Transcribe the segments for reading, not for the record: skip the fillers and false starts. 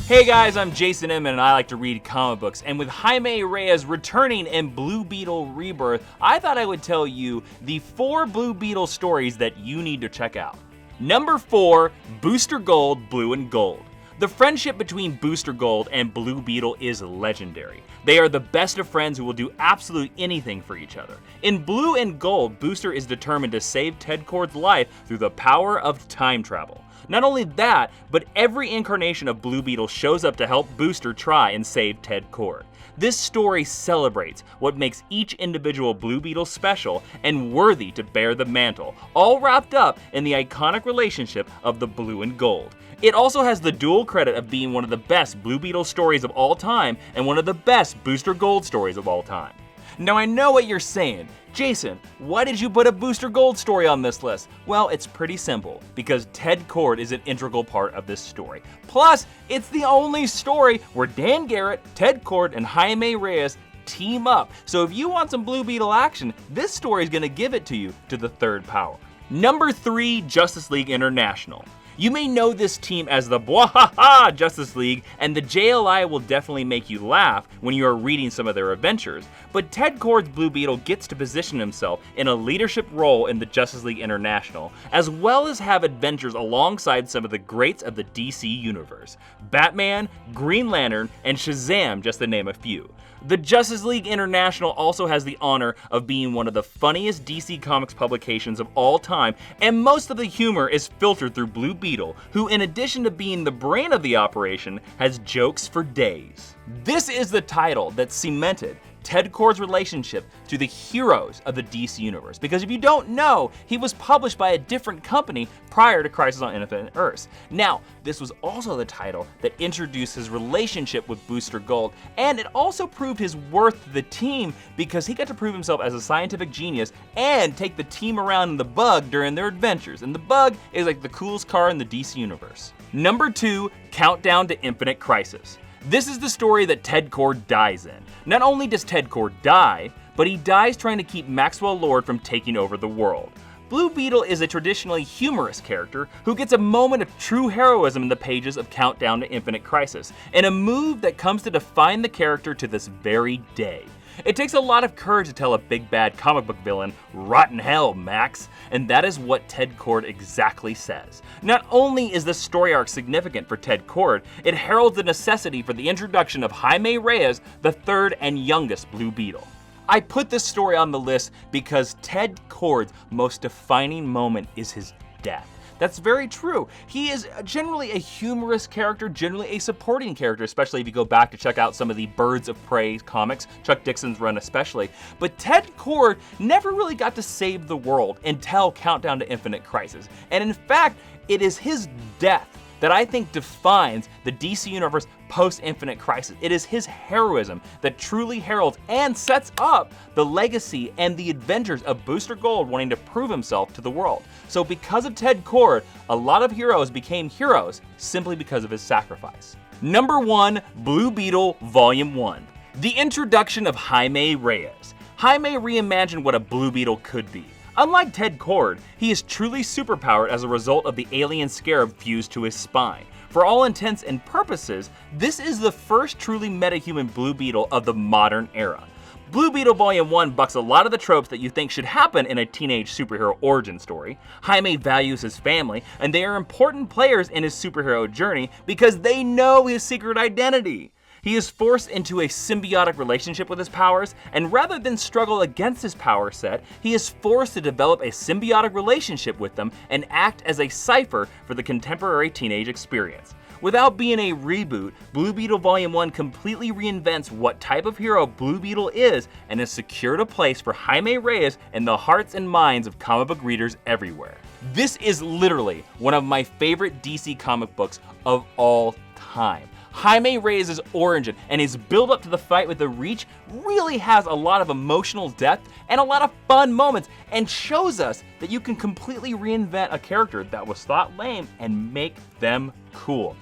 Hey guys, I'm Jason Inman and I like to read comic books, and with Jaime Reyes returning in Blue Beetle Rebirth, I thought I would tell you the 4 Blue Beetle stories that you need to check out. Number 4, Booster Gold, Blue and Gold. The friendship between Booster Gold and Blue Beetle is legendary. They are the best of friends who will do absolutely anything for each other. In Blue and Gold, Booster is determined to save Ted Kord's life through the power of time travel. Not only that, but every incarnation of Blue Beetle shows up to help Booster try and save Ted Kord. This story celebrates what makes each individual Blue Beetle special and worthy to bear the mantle, all wrapped up in the iconic relationship of the Blue and Gold. It also has the dual credit of being one of the best Blue Beetle stories of all time and one of the best Booster Gold stories of all time. Now I know what you're saying. Jason, why did you put a Booster Gold story on this list? Well, it's pretty simple, because Ted Kord is an integral part of this story. Plus, it's the only story where Dan Garrett, Ted Kord, and Jaime Reyes team up. So if you want some Blue Beetle action, this story is gonna give it to you to the third power. Number 3, Justice League International. You may know this team as the Bwahaha Justice League, and the JLI will definitely make you laugh when you are reading some of their adventures, but Ted Kord's Blue Beetle gets to position himself in a leadership role in the Justice League International, as well as have adventures alongside some of the greats of the DC universe. Batman, Green Lantern, and Shazam, just to name a few. The Justice League International also has the honor of being one of the funniest DC Comics publications of all time, and most of the humor is filtered through Blue Beetle, who in addition to being the brain of the operation, has jokes for days. This is the title that cemented Ted Kord's relationship to the heroes of the DC Universe, because if you don't know, he was published by a different company prior to Crisis on Infinite Earths. Now, this was also the title that introduced his relationship with Booster Gold, and it also proved his worth to the team because he got to prove himself as a scientific genius and take the team around in the Bug during their adventures, and the Bug is like the coolest car in the DC Universe. Number 2, Countdown to Infinite Crisis. This is the story that Ted Kord dies in. Not only does Ted Kord die, but he dies trying to keep Maxwell Lord from taking over the world. Blue Beetle is a traditionally humorous character who gets a moment of true heroism in the pages of Countdown to Infinite Crisis, and a move that comes to define the character to this very day. It takes a lot of courage to tell a big bad comic book villain, "Rotten hell, Max," and that is what Ted Kord exactly says. Not only is this story arc significant for Ted Kord, it heralds the necessity for the introduction of Jaime Reyes, the third and youngest Blue Beetle. I put this story on the list because Ted Kord's most defining moment is his death. That's very true. He is generally a humorous character, generally a supporting character, especially if you go back to check out some of the Birds of Prey comics, Chuck Dixon's run especially. But Ted Kord never really got to save the world until Countdown to Infinite Crisis. And in fact, it is his death that I think defines the DC Universe post-Infinite Crisis. It is his heroism that truly heralds and sets up the legacy and the adventures of Booster Gold wanting to prove himself to the world. So because of Ted Kord, a lot of heroes became heroes simply because of his sacrifice. Number 1, Blue Beetle Volume 1. The introduction of Jaime Reyes. Jaime reimagined what a Blue Beetle could be. Unlike Ted Kord, he is truly superpowered as a result of the alien scarab fused to his spine. For all intents and purposes, this is the first truly metahuman Blue Beetle of the modern era. Blue Beetle Volume 1 bucks a lot of the tropes that you think should happen in a teenage superhero origin story. Jaime values his family, and they are important players in his superhero journey because they know his secret identity. He is forced into a symbiotic relationship with his powers, and rather than struggle against his power set, he is forced to develop a symbiotic relationship with them and act as a cipher for the contemporary teenage experience. Without being a reboot, Blue Beetle Volume 1 completely reinvents what type of hero Blue Beetle is and has secured a place for Jaime Reyes in the hearts and minds of comic book readers everywhere. This is literally one of my favorite DC comic books of all time. Jaime Reyes' origin and his build up to the fight with the Reach really has a lot of emotional depth and a lot of fun moments, and shows us that you can completely reinvent a character that was thought lame and make them cool.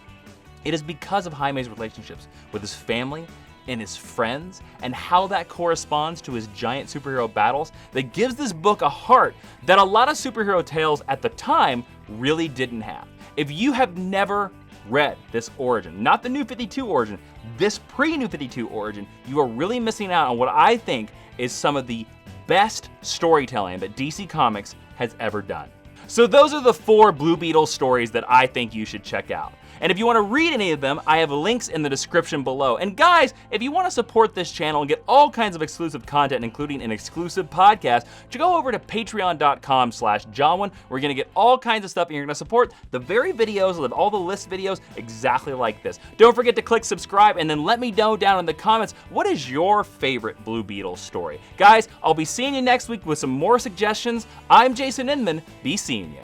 It is because of Jaime's relationships with his family and his friends and how that corresponds to his giant superhero battles that gives this book a heart that a lot of superhero tales at the time really didn't have. If you have never read this origin, not the New 52 origin, this pre-New 52 origin, you are really missing out on what I think is some of the best storytelling that DC Comics has ever done. So those are the 4 Blue Beetle stories that I think you should check out. And if you want to read any of them, I have links in the description below. And guys, if you want to support this channel and get all kinds of exclusive content, including an exclusive podcast, just go over to patreon.com/Jawiin, where you're going to get all kinds of stuff and you're going to support the very videos, all the list videos exactly like this. Don't forget to click subscribe and then let me know down in the comments, what is your favorite Blue Beetle story? Guys, I'll be seeing you next week with some more suggestions. I'm Jason Inman. Be seeing you.